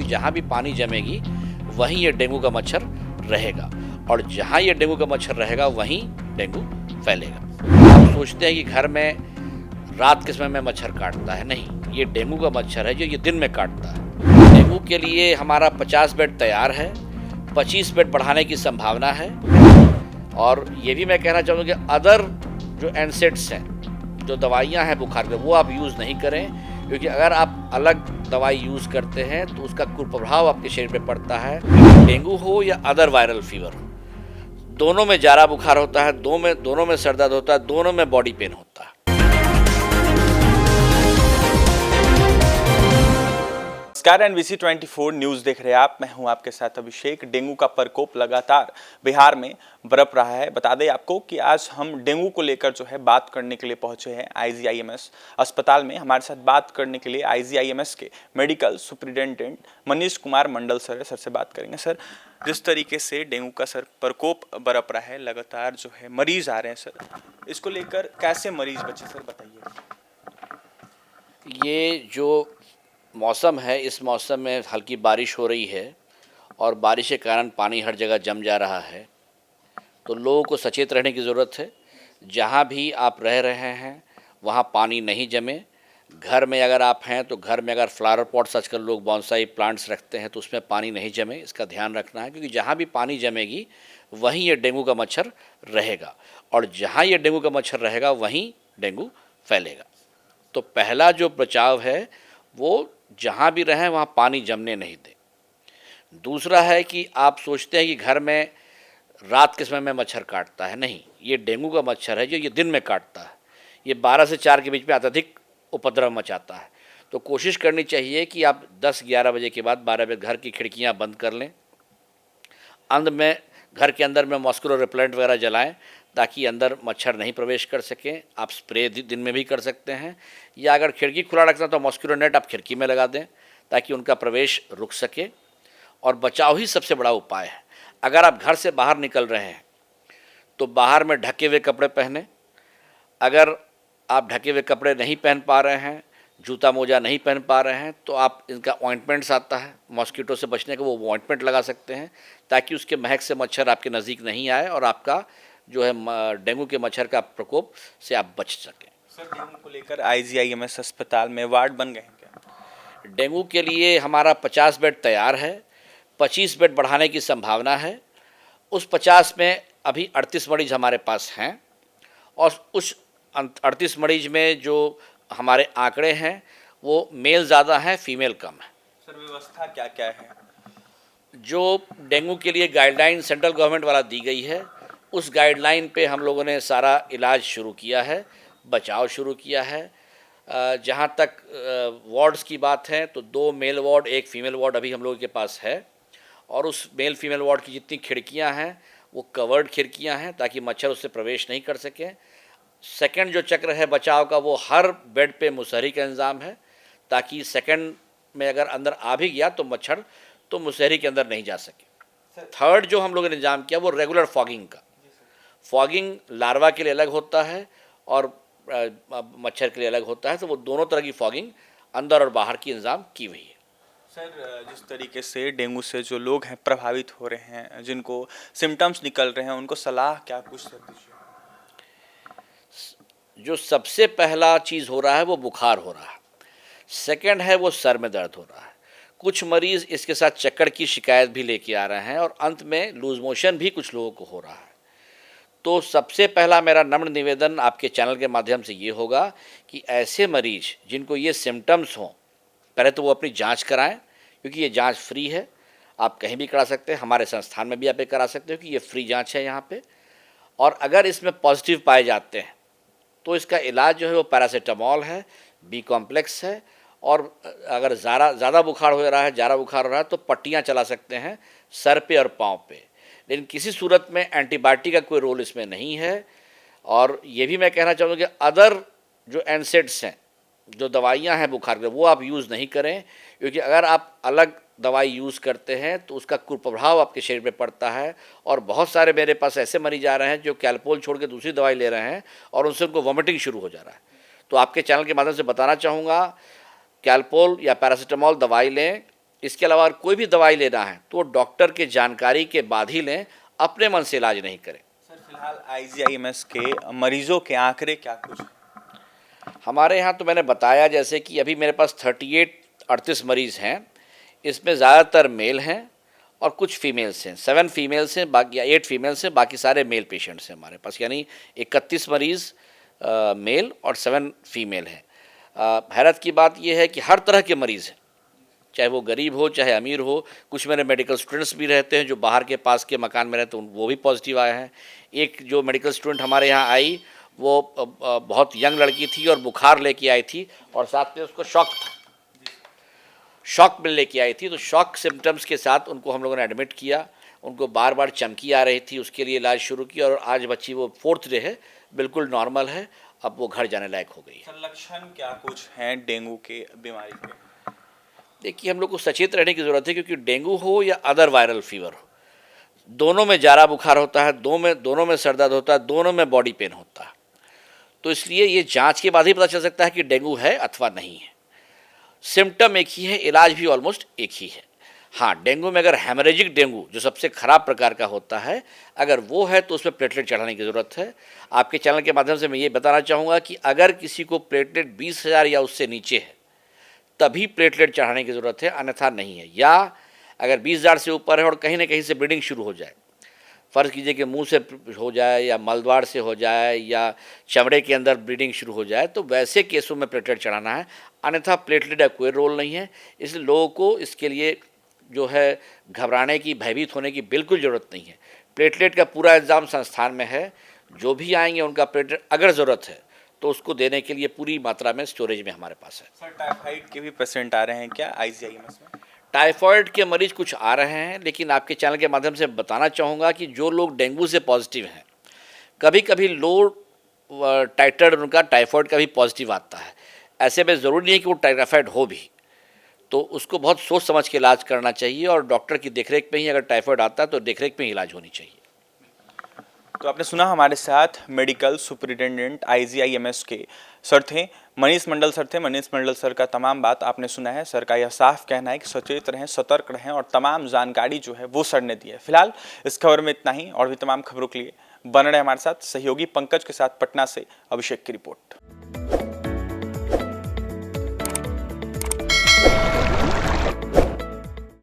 जहाँ भी पानी जमेगी वहीं ये डेंगू का मच्छर रहेगा, और जहाँ ये डेंगू का मच्छर रहेगा वहीं डेंगू फैलेगा। आप सोचते हैं कि घर में रात के समय में मच्छर काटता है, नहीं, ये डेंगू का मच्छर है जो ये दिन में काटता है। डेंगू के लिए हमारा 50 बेड तैयार है, 25 बेड बढ़ाने की संभावना है। और ये भी मैं कहना चाहूँगा कि अदर जो एनसेड्स हैं, जो दवाइयाँ हैं बुखार के, वो आप यूज़ नहीं करें, क्योंकि अगर आप अलग दवाई यूज़ करते हैं तो उसका कुप्रभाव आपके शरीर पे पड़ता है। डेंगू हो या अदर वायरल फीवर हो, दोनों में जारा बुखार होता है, दोनों में सर दर्द होता है, दोनों में बॉडी पेन होता है। नमस्कार, एनबीसी 24 न्यूज़ देख रहे हैं आप। मैं हूं आपके साथ अभिषेक। डेंगू का प्रकोप लगातार बिहार में बरप रहा है। बता दें आपको कि आज हम डेंगू को लेकर जो है बात करने के लिए पहुंचे हैं आईजीआईएमएस अस्पताल में। हमारे साथ बात करने के लिए आईजीआईएमएस के medical superintendent Manish Kumar Mandal sir है। सर से बात करेंगे। सर, जिस तरीके से डेंगू का प्रकोप बरप रहा है, लगातार जो है मरीज आ रहे हैं, सर इसको लेकर कैसे मरीज बचे, सर बताइए। ये जो मौसम है, इस मौसम में हल्की बारिश हो रही है और बारिश के कारण पानी हर जगह जम जा रहा है, तो लोगों को सचेत रहने की ज़रूरत है। जहाँ भी आप रह रहे हैं वहाँ पानी नहीं जमे। घर में अगर आप हैं तो घर में अगर फ्लावर पॉट्स आजकल लोग बॉन्साई प्लांट्स रखते हैं तो उसमें पानी नहीं जमे, इसका ध्यान रखना है, क्योंकि जहाँ भी पानी जमेगी वहीं ये डेंगू का मच्छर रहेगा, और जहाँ ये डेंगू का मच्छर रहेगा वहीं डेंगू फैलेगा। तो पहला जो बचाव है वो जहाँ भी रहें वहाँ पानी जमने नहीं दें। दूसरा है कि आप सोचते हैं कि घर में रात के समय में मच्छर काटता है, नहीं, ये डेंगू का मच्छर है जो ये दिन में काटता है। ये 12 से 4 के बीच में अत्यधिक उपद्रव मचाता है। तो कोशिश करनी चाहिए कि आप 10-11 बजे के बाद 12 बजे घर की खिड़कियाँ बंद कर लें। घर के अंदर में मॉस्किटो रिपेलेंट वगैरह जलाएं ताकि अंदर मच्छर नहीं प्रवेश कर सकें। आप स्प्रे दिन में भी कर सकते हैं, या अगर खिड़की खुला रखना है तो मॉस्किटो नेट आप खिड़की में लगा दें ताकि उनका प्रवेश रुक सके। और बचाव ही सबसे बड़ा उपाय है। अगर आप घर से बाहर निकल रहे हैं तो बाहर में ढके हुए कपड़े पहने। अगर आप ढके हुए कपड़े नहीं पहन पा रहे हैं, जूता मोजा नहीं पहन पा रहे हैं, तो आप इनका ऑइंटमेंट्स आता है मॉस्किटो से बचने का, वो ऑइंटमेंट लगा सकते हैं ताकि उसके महक से मच्छर आपके नज़दीक नहीं आए और आपका जो है डेंगू के मच्छर का प्रकोप से आप बच सकें। सर, डेंगू को लेकर आईजीआईएमएस अस्पताल में वार्ड बन गए हैं क्या? डेंगू के लिए हमारा 50 बेड तैयार है, 25 बेड बढ़ाने की संभावना है। उस 50 में अभी 38 मरीज हमारे पास हैं, और उस 38 मरीज में जो हमारे आंकड़े हैं वो मेल ज़्यादा हैं, फीमेल कम है। सर, व्यवस्था क्या क्या है? जो डेंगू के लिए गाइडलाइन सेंट्रल गवर्नमेंट वाला दी गई है, उस गाइडलाइन पे हम लोगों ने सारा इलाज शुरू किया है, बचाव शुरू किया है। जहाँ तक वार्ड्स की बात है तो 2 मेल वार्ड 1 फीमेल वार्ड अभी हम लोगों के पास है, और उस मेल फीमेल वार्ड की जितनी खिड़कियाँ हैं वो कवर्ड खिड़कियाँ हैं ताकि मच्छर उससे प्रवेश नहीं कर सकें। सेकंड जो चक्र है बचाव का, वो हर बेड पे मुसहरी का इंतज़ाम है ताकि सेकंड में अगर अंदर आ भी गया तो मच्छर तो मुसहरी के अंदर नहीं जा सके। थर्ड जो हम लोगों ने इंतजाम किया वो रेगुलर फॉगिंग का। फॉगिंग लार्वा के लिए अलग होता है और मच्छर के लिए अलग होता है, तो वो दोनों तरह की फॉगिंग अंदर और बाहर की इंतजाम की हुई है। सर, जिस तरीके से डेंगू से जो लोग हैं प्रभावित हो रहे हैं, जिनको सिम्टम्स निकल रहे हैं, उनको सलाह क्या कुछ सर दीजिए? जो सबसे पहला चीज़ हो रहा है वो बुखार हो रहा है, सेकंड है वो सर में दर्द हो रहा है, कुछ मरीज़ इसके साथ चक्कर की शिकायत भी लेके आ रहे हैं, और अंत में लूज मोशन भी कुछ लोगों को हो रहा है। तो सबसे पहला मेरा नम्र निवेदन आपके चैनल के माध्यम से ये होगा कि ऐसे मरीज जिनको ये सिम्टम्स हों, पहले तो वो अपनी जांच कराएं, क्योंकि ये जांच फ्री है, आप कहीं भी करा सकते हैं, हमारे संस्थान में भी आप ये करा सकते हो कि ये फ्री जांच है यहाँ पे। और अगर इसमें पॉजिटिव पाए जाते हैं तो इसका इलाज जो है वो पैरासीटामॉल है, बी कॉम्प्लेक्स है, और अगर ज़्यादा बुखार हो रहा है, जारा बुखार हो रहा है, तो पट्टियाँ चला सकते हैं सर पे और पाँव पे, लेकिन किसी सूरत में एंटीबायोटिक का कोई रोल इसमें नहीं है। और ये भी मैं कहना चाहूँगा कि अदर जो एनसेड्स हैं, जो दवाइयाँ हैं बुखार के, वो आप यूज़ नहीं करें, क्योंकि अगर आप अलग दवाई यूज़ करते हैं तो उसका कुप्रभाव आपके शरीर पे पड़ता है। और बहुत सारे मेरे पास ऐसे मरीज आ रहे हैं जो कैल्पोल छोड़ के दूसरी दवाई ले रहे हैं और उनसे उनको वॉमिटिंग शुरू हो जा रहा है। तो आपके चैनल के माध्यम से बताना चाहूँगा, कैल्पोल या पैरासीटामॉल दवाई लें, इसके अलावा कोई भी दवाई लेना है तो डॉक्टर के जानकारी के बाद ही लें, अपने मन से इलाज नहीं करें। सर फिलहाल आईजीआईएमएस के मरीजों के आंकड़े क्या कुछ? हमारे यहाँ तो मैंने बताया जैसे कि अभी मेरे पास 38 मरीज़ हैं, इसमें ज़्यादातर मेल हैं और कुछ फीमेल्स हैं। 7 फीमेल्स हैं, बाकी 8 फीमेल्स हैं, बाकी सारे मेल पेशेंट्स हैं हमारे पास, यानी 31 मरीज़ मेल और 7 फीमेल हैं। हैरत की बात यह है कि हर तरह के मरीज़ हैं, चाहे वो गरीब हो चाहे अमीर हो। कुछ मेरे मेडिकल स्टूडेंट्स भी रहते हैं जो बाहर के पास के मकान में रहते हैं, वो भी पॉजिटिव आए हैं। एक जो मेडिकल स्टूडेंट हमारे यहाँ आई वो बहुत यंग लड़की थी और बुखार लेके आई थी और साथ में उसको शॉक में लेके आई थी, तो शॉक सिम्टम्स के साथ उनको हम लोगों ने एडमिट किया। उनको बार बार चमकी आ रही थी, उसके लिए इलाज शुरू किया और आज बच्ची वो 4th डे है, बिल्कुल नॉर्मल है, अब वो घर जाने लायक हो गई है। लक्षण क्या कुछ हैं डेंगू के बीमारी के? देखिए, हम लोग को सचेत रहने की ज़रूरत है, क्योंकि डेंगू हो या अदर वायरल फीवर हो, दोनों में जारा बुखार होता है, दोनों में सर दर्द होता है, दोनों में बॉडी पेन होता है। तो इसलिए ये जांच के बाद ही पता चल सकता है कि डेंगू है अथवा नहीं है। सिम्टम एक ही है, इलाज भी ऑलमोस्ट एक ही है। हाँ, डेंगू में अगर हेमरेजिक डेंगू जो सबसे ख़राब प्रकार का होता है, अगर वो है तो उसमें प्लेटलेट चढ़ाने की ज़रूरत है। आपके चैनल के माध्यम से मैं ये बताना चाहूँगा कि अगर किसी को प्लेटलेट 20,000 या उससे नीचे है तभी प्लेटलेट चढ़ाने की ज़रूरत है, अन्यथा नहीं है। या अगर 20,000 से ऊपर है और कहीं ना कहीं से ब्लीडिंग शुरू हो जाए, फ़र्ज़ कीजिए कि मुंह से हो जाए या मलद्वार से हो जाए या चमड़े के अंदर ब्लीडिंग शुरू हो जाए, तो वैसे केसों में प्लेटलेट चढ़ाना है, अन्यथा प्लेटलेट का कोई रोल नहीं है। इसलिए लोगों को इसके लिए जो है घबराने की, भयभीत होने की बिल्कुल ज़रूरत नहीं है। प्लेटलेट का पूरा इंतजाम संस्थान में है, जो भी आएंगे उनका प्लेटलेट अगर ज़रूरत है तो उसको देने के लिए पूरी मात्रा में स्टोरेज में हमारे पास है। सर टाइफाइड के भी पेशेंट आ रहे हैं क्या आईजीआईएमएस में? टाइफॉइड के मरीज कुछ आ रहे हैं, लेकिन आपके चैनल के माध्यम से बताना चाहूँगा कि जो लोग डेंगू से पॉजिटिव हैं, कभी कभी लो टाइटर उनका टाइफॉइड का भी पॉजिटिव आता है। ऐसे में ज़रूरी नहीं है कि वो टाइफाइड हो भी, तो उसको बहुत सोच समझ के इलाज करना चाहिए और डॉक्टर की देखरेख में ही अगर टाइफॉइड आता है तो देखरेख में ही इलाज होनी चाहिए। तो आपने सुना हमारे साथ मेडिकल सुपरिटेंडेंट आईजीआईएमएस के सर थे मनीष मंडल सर थे। मनीष मंडल सर का तमाम बात आपने सुना है। सर का यह साफ कहना है कि सचेत रहें, सतर्क रहें और तमाम जानकारी जो है वो सर ने दी है। फिलहाल इस खबर में इतना ही, और भी तमाम खबरों के लिए बने रहे हमारे साथ। सहयोगी पंकज के साथ पटना से अभिषेक की रिपोर्ट।